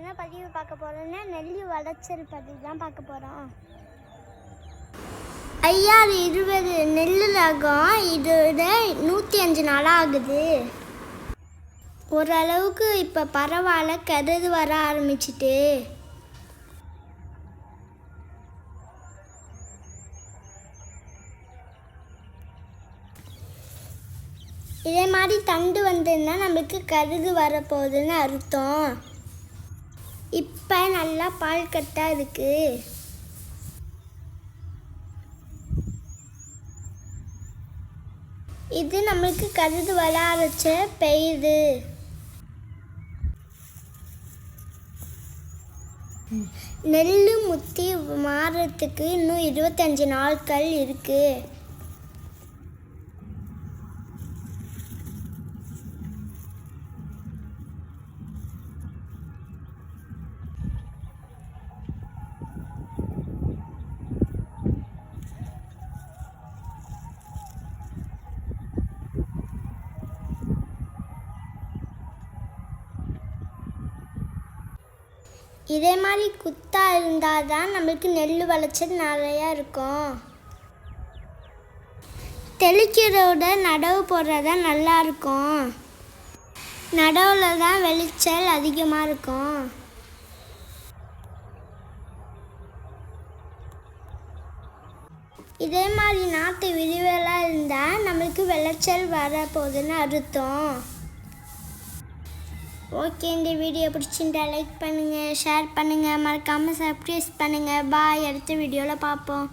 என்ன பதிவு பார்க்க போகிறோன்னா நெல் விளைச்சல் பதிவு தான் பார்க்க போகிறோம். 5020 நெல் ரகம் இதோட 105 நாளாக ஆகுது. ஓரளவுக்கு இப்போ பரவாயில்ல, கருது வர ஆரம்பிச்சிட்டு. இதே மாதிரி தண்டு வந்ததுன்னா நம்மளுக்கு கருது வரப்போகுதுன்னு அர்த்தம். இப்போ நல்லா பால் கட்டாக இருக்குது. இது நம்மளுக்கு கருது வர ஆரம்பிச்ச பெய்யுது. நெல் முத்தி மாறுறதுக்கு இன்னும் 25 நாட்கள் இருக்குது. இதே மாதிரி குத்தாக இருந்தால் தான் நம்மளுக்கு நெல் விளைச்சல் நிறையா இருக்கும். தெளிக்கிறோட நடவு போடுறதா நல்லாயிருக்கும். நடவில் தான் விளைச்சல் அதிகமாக இருக்கும். இதே மாதிரி நாற்று விரிவலாக இருந்தால் நம்மளுக்கு விளைச்சல் வரப்போகுதுன்னு அர்த்தம். ஓகே, இந்த வீடியோ பிடிச்சிருந்தா லைக் பண்ணுங்கள், ஷேர் பண்ணுங்கள், மறக்காமல் சப்ஸ்கிரைப் பண்ணுங்கள். பாய், அடுத்த வீடியோவில் பார்ப்போம்.